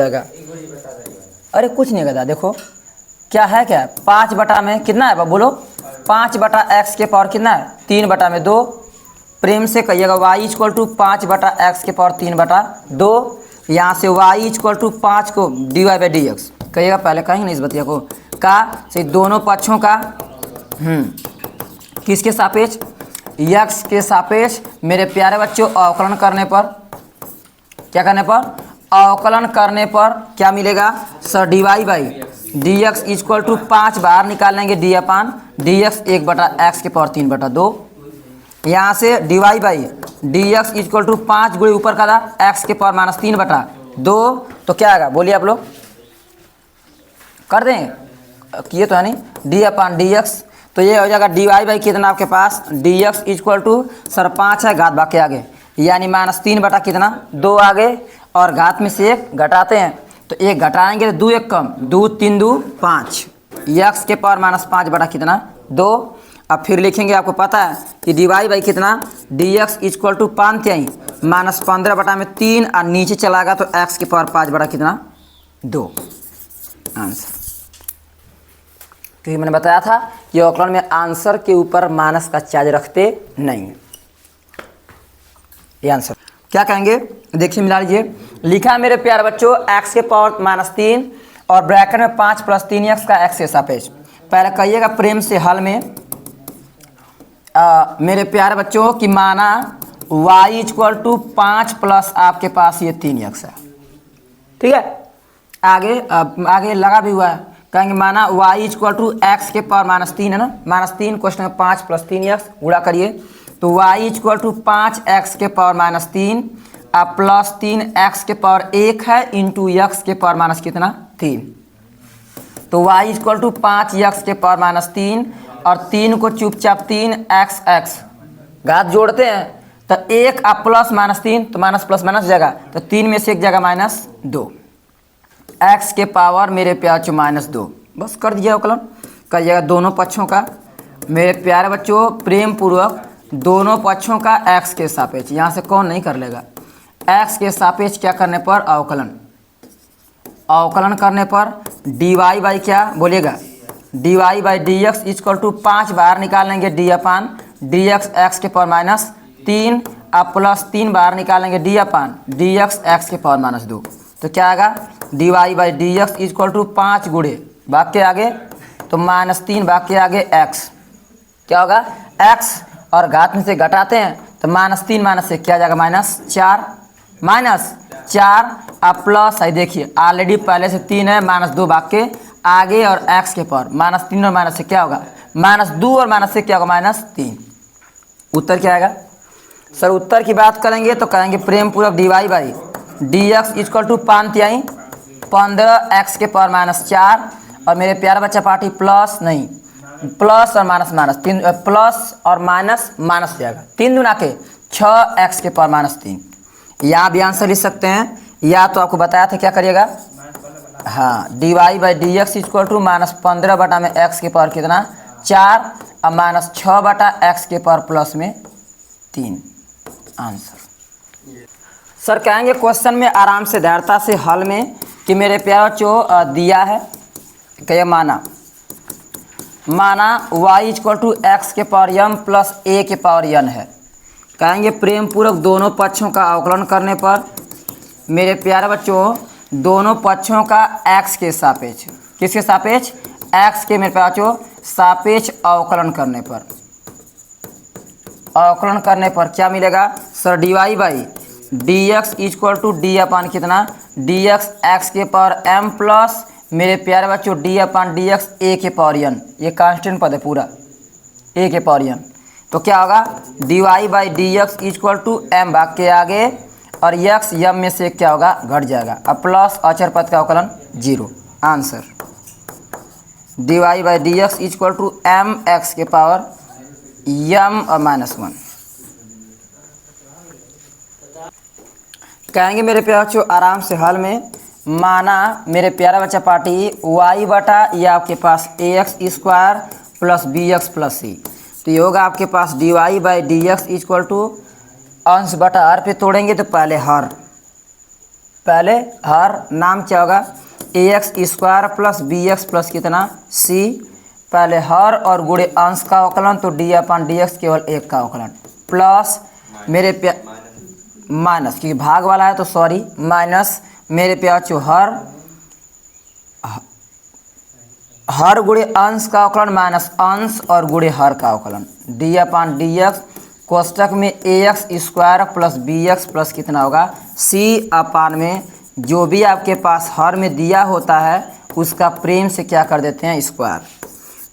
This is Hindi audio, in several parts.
जाएगा? अरे कुछ नहीं गधा, देखो क्या है, क्या 5 बटा में कितना है बोलो, 5 बटा एक्स के पावर कितना है 3 बटा में 2। प्रेम से कहिएगा y इक्वल टू 5 बटा एक्स के पावर 3 बटा 2। यहाँ से y इक्वल टू 5 को dy बाई डी एक्स कहिएगा, पहले कहेंगे नहीं इस बतिया को का से दोनों पक्षों का किसके सापेक्ष, x के सापेक्ष मेरे प्यारे बच्चों अवकलन करने पर, क्या करने पर, अवकलन करने पर क्या मिलेगा sir, d y by d x equal to 5 बाहर निकाल लेंगे डी अपान डी एक्स 1 बटा एक्स के पावर 3 बटा 2। यहाँ से d y by d x equal to 5 गुणे ऊपर का था एक्स के पावर माइनस 3 बटा 2, तो क्या आएगा बोलिए आप लोग, कर दें, किए तो है नहीं, डी अपान डी एक्स, तो ये हो जाएगा डी वाई बाई कितना आपके पास d x equal to sir 5 है घात बाकी आगे, यानी माइनस 3 बटा कितना 2 आगे, और घात में से 1 घटाते हैं तो 1 घटाएंगे तो 2 1 कम, 2 3 2 5, एक्स के पावर माइनस 5 बटा कितना 2। अब फिर लिखेंगे, आपको पता है कि डी वाई बाई कितना डी एक्स इक्वल टू 5 त्याई माइनस 15 बटा में 3 और नीचे चलाएगा तो एक्स के पावर 5 बटा कितना 2 आंसर। क्योंकि मैंने बताया था कि अवकलन में आंसर के ऊपर माइनस का चार्ज रखते नहीं, ये आंसर। क्या कहेंगे देखिए मिला लीजिए, लिखा है मेरे प्यारे बच्चों एक्स के पावर माइनस 3 और ब्रैकेट में 5 प्लस 3x का एक्स के सापेक्ष। पहले कहिएगा प्रेम से हल में मेरे प्यारे बच्चों की माना y इक्वल टू 5 प्लस आपके पास ये 3x है, ठीक है। आगे लगा भी हुआ है, कहेंगे माना y इक्वल टू एक्स के पावर माइनस 3 है ना, माइनस 3 क्वेश्चन में 5 प्लस 3x गुणा करिए तो y इक्वल टू 5x के पावर माइनस 3 अब प्लस 3x के पावर 1 है इंटू x के पावर माइनस कितना 3, तो y इक्वल टू 5x के पावर माइनस 3 और 3 को चुपचाप 3x घात जोड़ते हैं तो 1 अब प्लस माइनस 3 तो माइनस प्लस माइनस जाएगा तो 3 में से 1 जाएगा माइनस 2, x के पावर मेरे प्यारे माइनस 2, बस कर दीजिए अवकलन, करिएगा दोनों पक्षों का मेरे प्यारे बच्चों प्रेम पूर्वक दोनों पक्षों का x के सापेक्ष, यहाँ से कौन नहीं कर लेगा, x के सापेक्ष क्या करने पर अवकलन, अवकलन करने पर dy बाई क्या बोलिएगा dy by d x equal to 5 बाहर निकालेंगे d upon d x x के पावर माइनस 3 अब प्लस 3 बाहर निकालेंगे d upon d x x के पावर माइनस 2, तो क्या आएगा dy by d x equal to 5 गुणे भाग के आगे तो माइनस 3 भाग के आगे x, क्या होगा x और घात में से घटाते हैं तो माइनस 3 माइनस से क्या आ जाएगा माइनस 4 अब प्लस है, देखिए ऑलरेडी पहले से 3 है माइनस 2 भाग के आगे और x के पावर माइनस 3 और माइनस से क्या होगा माइनस 2 और माइनस से क्या होगा माइनस 3, उत्तर क्या आएगा सर। उत्तर की बात करेंगे तो कहेंगे प्रेम पूर्वक d y by d x equal to 5 तिहाई 15x के पावर माइनस 4 और मेरे प्यारा बच्चा पार्टी प्लस नहीं प्लस और माइनस 3 प्लस और माइनस जाएगा 3 दूना के 6x के पावर माइनस 3, यहाँ भी आंसर लिख सकते हैं, या तो आपको बताया था क्या करिएगा, हाँ d y by d x equal to minus 15 बटा में x के पावर कितना 4 और माइनस 6 बटा x के पावर प्लस में 3 आंसर। सर कहेंगे क्वेश्चन में आराम से धैर्यता से हल में कि मेरे प्यार बच्चों दिया है क्या माना y इक्वल टू एक्स के पावर m प्लस a के पावर n है, कहेंगे प्रेम पूर्वक दोनों पक्षों का अवकलन करने पर मेरे प्यारे बच्चों दोनों पक्षों का x के सापेक्ष, किसके सापेक्ष x के मेरे प्यारे बच्चों सापेक्ष अवकलन करने पर क्या मिलेगा sir d y by d x equal to d upon कितना डी एक्स एक्स के पावर m प्लस मेरे प्यारे बच्चों d upon d x a के पावर n, ये कांस्टेंट पद है पूरा a के पावर n, तो क्या होगा d y by d x equal to m भाग के आगे और x m में से क्या होगा घट जाएगा, अब प्लस अचर पद का अवकलन 0 answer. D y by d x equal to m x के पावर m और माइनस 1। कहेंगे मेरे प्यारे बच्चों आराम से हल में माना मेरे प्यारा बच्चा पार्टी y बटा या आपके पास ax square plus bx plus c, तो ये होगा आपके पास d y by d x equal to अंश बटा हर पे तोड़ेंगे तो पहले पहले हर नाम क्या होगा, a x square plus b x plus कितना सी, पहले हर और गुणे अंश का अवकलन तो डी अपन डी एक्स केवल एक का अवकलन प्लस मेरे पे माइनस क्योंकि भाग वाला है तो सॉरी माइनस मेरे प्याचो हर गुणे अंश का अवकलन माइनस अंश और गुणे हर का अवकलन डी अपन डी एक्स कोष्टक में ए x square plus b x plus कितना होगा सी अपान में जो भी आपके पास हर में दिया होता है उसका प्रेम से क्या कर देते हैं स्क्वायर,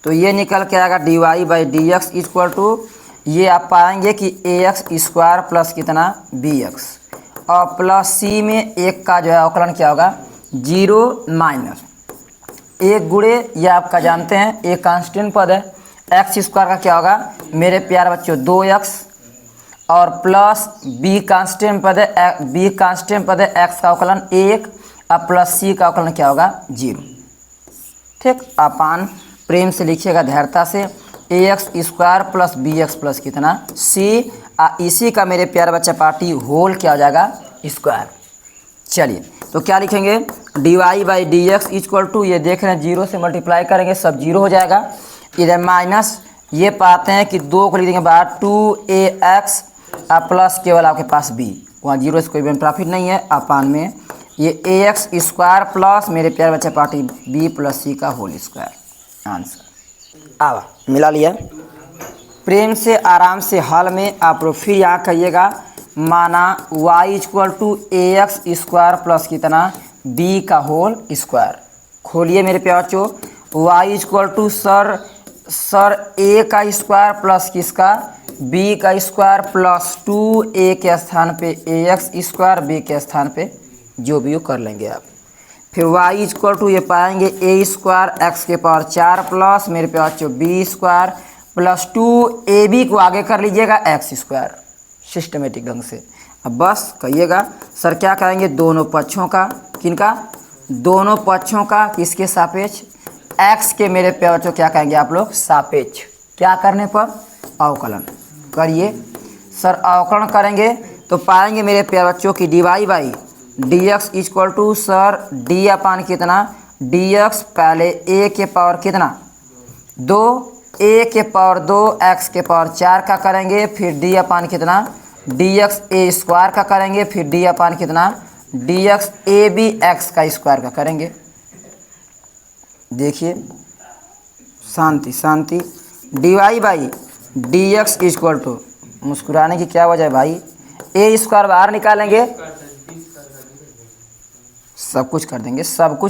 तो ये निकल के आएगा d y by d x equal to ये आप पाएंगे कि ए एक्स स्क्वायर प्लस कितना बी एक्स और प्लस सी में एक का जो है अवकलन क्या होगा 0 माइनस एक गुणे ये आपका जानते हैं एक कांस्टेंट पद है, एक्स स्क्वायर का क्या होगा मेरे प्यारे बच्चों 2x और प्लस बी कांस्टेंट पद है, बी कांस्टेंट पद है एक्स का अवकलन 1 और प्लस सी का अवकलन क्या होगा 0। ठीक, अपान प्रेम से लिखिएगा धैर्यता से a x square plus b x plus कितना सी इसी का मेरे प्यारे बच्चा पार्टी होल क्या हो जाएगा स्क्वायर। चलिए तो क्या लिखेंगे d y by d x equal to ये देख रहे हैं 0 से मल्टीप्लाई करेंगे सब 0 हो जाएगा, इधर माइनस ये पाते हैं कि 2 को लिख देंगे बाहर 2ax प्लस केवल आपके पास b, वहाँ 0 से कोई भी प्रॉफिट नहीं है अपान में ये ए एक्स स्क्वायर प्लस मेरे प्यारे बच्चे पार्टी b प्लस सी का होल स्क्वायर आंसर। आवा मिला लिया, प्रेम से आराम से हल में आप लोग फिर यहाँ कहिएगा माना y equal to a x square plus कितना b का होल स्क्वायर, खोलिए मेरे प्यारे बच्चों y equal to sir a का स्क्वायर प्लस किसका b का स्क्वायर प्लस 2a के स्थान पे ए एक्स स्क्वायर b के स्थान पे जो भी हो कर लेंगे आप, फिर y इक्वल टू ये पाएंगे a स्क्वायर एक्स के पावर 4 प्लस मेरे पे बच्चों b स्क्वायर प्लस 2ab को आगे कर लीजिएगा एक्स स्क्वायर सिस्टमेटिक ढंग से। अब बस कहिएगा सर क्या कहेंगे दोनों पक्षों का, किनका दोनों पक्षों का किसके सापेक्ष x के मेरे प्यारे बच्चों क्या कहेंगे आप लोग सापेक्ष, क्या करने पर अवकलन करिए सर अवकलन करेंगे तो पाएंगे मेरे प्यारे बच्चों की d y by d x equal to sir d upon कितना डी एक्स पहले a के पावर कितना 2 a के पावर 2 x के पावर 4 का करेंगे फिर डी अपान कितना डी एक्स ए स्क्वायर का करेंगे फिर डी अपान कितना d x a b x का स्क्वायर का करेंगे। देखिए शांति शांति d y by d x equal to मुस्कुराने की क्या वजह है भाई, ए स्क्वायर बाहर निकालेंगे सब कुछ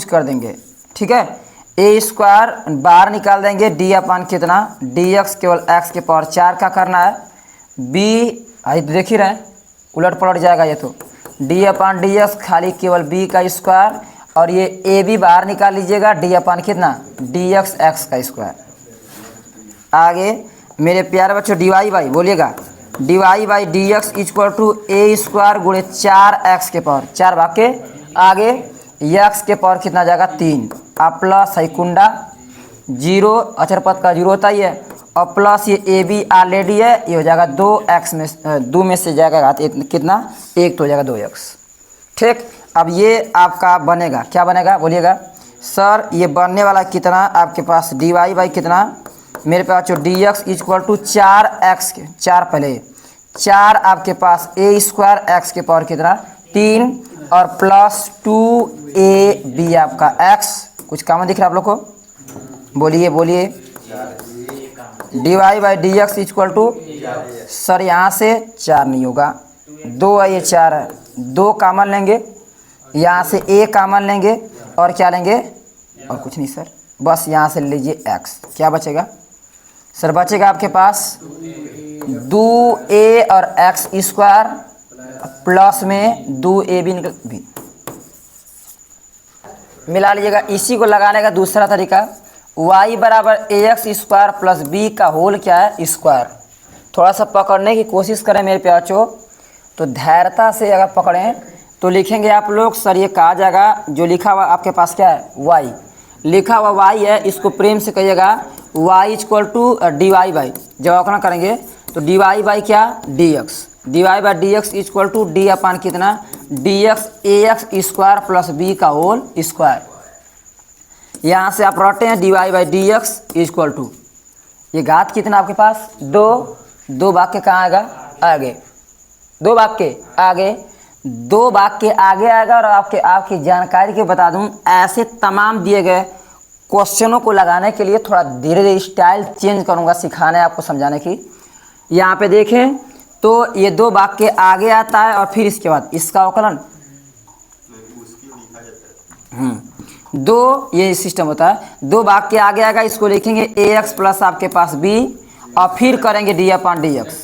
कर देंगे ठीक है, ए स्क्वायर बाहर निकाल देंगे डी अपान कितना डी एक्स केवल एक्स के पावर 4 का करना है, बी आई देख ही रहे हैं उलट पलट जाएगा ये तो डी अपान डी एक्स खाली केवल बी का स्क्वायर और ये ए बी बाहर निकाल लीजिएगा डी अपान कितना डी एक्स एक्स का स्क्वायर। आगे मेरे प्यारे बच्चों डी वाई बाई बोलिएगा d y by d x equal to a square गुणे 4 एक्स के पावर 4 भाग के आगे एक्स के पावर कितना जाएगा 3 अब प्लस है कुंडा 0 अचर पद का 0 होता ही है और प्लस ये ए बी ऑलरेडी है ये हो जाएगा 2x में 2 में से जाएगा कितना 1 तो हो जाएगा 2x। ठीक, अब ये आपका बनेगा क्या बनेगा बोलिएगा सर ये बनने वाला कितना आपके पास डी वाई बाई कितना मेरे पास जो D x equal to 4x के 4 पहले 4 आपके पास ए स्क्वायर एक्स के पावर कितना 3 और प्लस 2ab आपका x कुछ कॉमन दिख रहा है आप लोग को बोलिए d y by d x equal to sir यहाँ से 4 नहीं होगा 2 है ये 4 है 2 कॉमन लेंगे यहाँ से a कॉमन लेंगे और क्या लेंगे और कुछ नहीं सर बस यहाँ से लीजिए x क्या बचेगा सर बचेगा आपके पास 2a और x स्क्वायर प्लस में 2ab निकल भी मिला लीजिएगा। इसी को लगाने का दूसरा तरीका y बराबर ए एक्स स्क्वायर प्लस बी का होल क्या है स्क्वायर, थोड़ा सा पकड़ने की कोशिश करें मेरे प्याचो तो धैर्यता से अगर पकड़ें तो लिखेंगे आप लोग सर ये कहा जाएगा जो लिखा हुआ आपके पास क्या है y लिखा हुआ y है इसको प्रेम से कहिएगा y equal to d y by जब अवकलन करेंगे तो डी वाई बाई क्या d x d y by d x equal to d upon कितना d x a x square plus b का होल स्क्वायर। यहाँ से आप रटते हैं d y by d x equal to, ये घात कितना आपके पास 2 भाग के कहाँ आएगा आगे, 2 भाग के आगे, 2 भाग के आगे आएगा। और आपकी जानकारी के बता दूं, ऐसे तमाम दिए गए क्वेश्चनों को लगाने के लिए थोड़ा धीरे धीरे स्टाइल चेंज करूंगा, सिखाने आपको समझाने की। यहाँ पे देखें तो ये 2 भाग के आगे आता है और फिर इसके बाद इसका अवकलन 2, ये सिस्टम होता है। 2 भाग के आगे आएगा, इसको लिखेंगे ए एक्स प्लस आपके पास बी और फिर करेंगे D upon D x,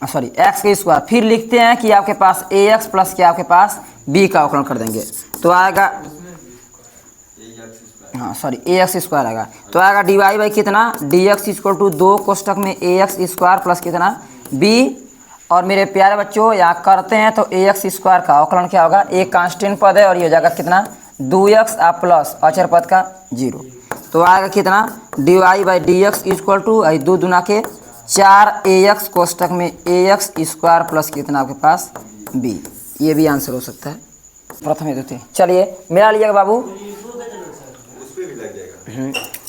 sorry x के स्क्वायर। फिर लिखते हैं कि आपके पास ए एक्स प्लस के आपके पास बी का अवकलन कर देंगे तो आएगा, हाँ सॉरी ए एक्स स्क्वायर आएगा। तो आएगा डी वाई बाई कितना डी एक्स इक्वल टू 2 कोष्टक में ए एक्स स्क्वायर प्लस कितना बी। और मेरे प्यारे बच्चों यहाँ करते हैं तो ए एक्स स्क्वायर का अवकलन क्या होगा, एक कांस्टेंट पद है और ये हो जाएगा कितना 2x आप प्लस अचर पद का 0। तो आएगा कितना d y by d x equal to 2 दूना के 4 ए एक्स कोष्टक में ए एक्स स्क्वायर प्लस कितना आपके पास बी। ये भी आंसर हो सकता है प्रथम द्वितीय। चलिए मेरा लिएगा बाबू,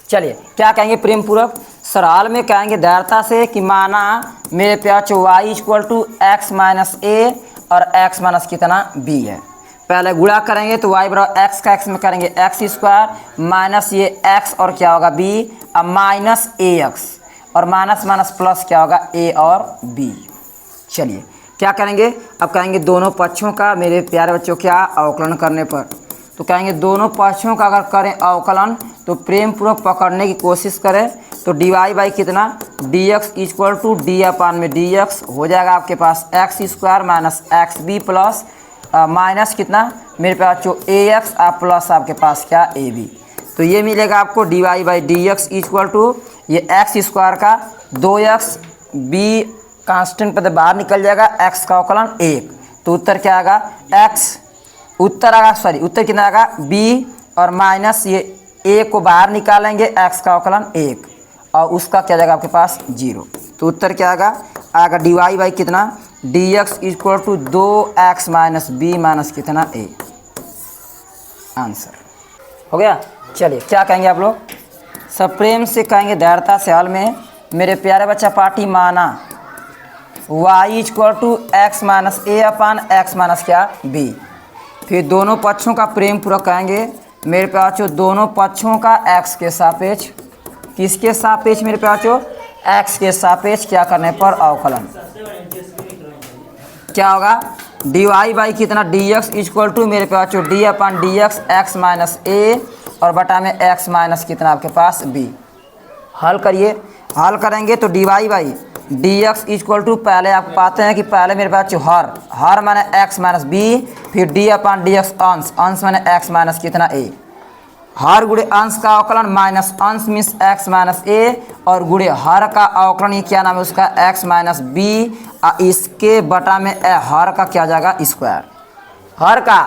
चलिए क्या कहेंगे प्रेम पूर्वक, सवाल में कहेंगे दृढ़ता से कि माना मेरे प्यार y equal to x minus a और x माइनस कितना b है। पहले गुणा करेंगे तो y बराबर एक्स का x में करेंगे एक्स स्क्वायर माइनस ये x और क्या होगा b, अब माइनस ए एक्स और माइनस माइनस प्लस क्या होगा a और b। चलिए क्या करेंगे, अब कहेंगे दोनों पक्षों का मेरे प्यारे बच्चों क्या अवकलन करने पर, तो कहेंगे दोनों पक्षों का अगर करें अवकलन तो प्रेम पूर्वक पकड़ने की कोशिश करें तो डी वाई बाई कितना d x equal to d upon में डी एक्स हो जाएगा आपके पास x square minus x b plus minus कितना मेरे पास जो ए एक्स आप प्लस आपके पास क्या ए बी। तो ये मिलेगा आपको d y by d x equal to ये एक्स स्क्वायर का 2x बी कांस्टेंट पद बाहर निकल जाएगा, एक्स का अवकलन 1। तो उत्तर क्या आएगा एक्स, उत्तर आएगा सॉरी उत्तर कितना आएगा बी और माइनस ये ए को बाहर निकालेंगे एक्स का अवकलन 1 और उसका क्या जाएगा आपके पास 0। तो उत्तर क्या आएगा डी वाई बाई कितना d x equal to 2x minus b minus कितना ए। आंसर हो गया। चलिए क्या कहेंगे आप लोग, सब प्रेम से कहेंगे दृढ़ता से हल में मेरे प्यारे बच्चा पार्टी माना y equal to x minus a upon x minus क्या बी। फिर दोनों पक्षों का प्रेम पूर्वक कहेंगे मेरे पास जो दोनों पक्षों का x के सापेक्ष, किसके सापेक्ष मेरे पास जो x के सापेक्ष क्या करने पर अवकलन क्या होगा डी वाई बाई कितना डी एक्स इक्वल टू मेरे पास जो D upon d x x minus a और बटा में एक्स माइनस कितना आपके पास बी। हल करिए, हल करेंगे तो d y by d x equal to पहले आप पाते हैं कि पहले मेरे पास जो हर माने एक्स माइनस बी, फिर डी अपान डी एक्स अंश, अंश माने एक्स माइनस कितना ए, हर गुड़े अंश का अवकलन माइनस अंश मीन्स एक्स माइनस ए और गुड़े हर का अवकलन ये क्या नाम है उसका एक्स माइनस बी, इसके बटा में हर का क्या जाएगा स्क्वायर, हर का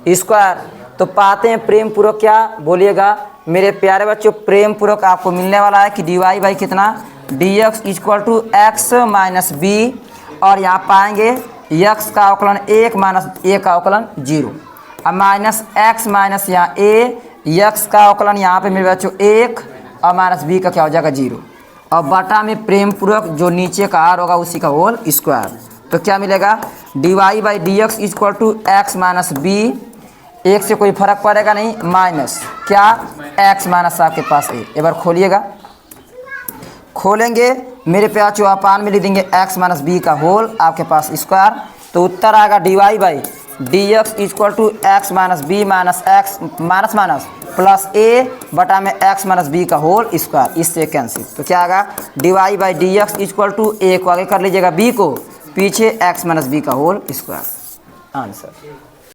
स्क्वायर। तो पाते हैं प्रेम पूर्वक क्या बोलिएगा मेरे प्यारे बच्चों, प्रेम पूर्वक आपको मिलने वाला है कि डी वाई बाई कितना d x equal to x minus b और यहाँ पाएंगे एक्स का अवकलन 1 माइनस ए का अवकलन 0 अब माइनस एक्स माइनस यहाँ ए, एक्स का अवकलन यहाँ पे मेरे बच्चों 1 और माइनस बी का क्या हो जाएगा 0 और बटा में प्रेम पूर्वक जो नीचे का आर होगा उसी का होल स्क्वायर। तो क्या मिलेगा d y by d x equal to x minus b, एक से कोई फर्क पड़ेगा नहीं, माइनस क्या एक्स माइनस आपके पास ए। एक बार खोलिएगा, खोलेंगे मेरे प्यार जो अपान में लिख देंगे एक्स माइनस बी का होल आपके पास स्क्वायर। तो उत्तर आएगा d y by d x equal to x minus b minus x minus minus plus a बटा में एक्स माइनस बी का होल स्क्वायर, इससे कैंसिल। तो क्या आएगा d y by d x equal to a को आगे कर लीजिएगा बी को, पीछे एक्स माइनस बी का होल स्क्वायर। आंसर।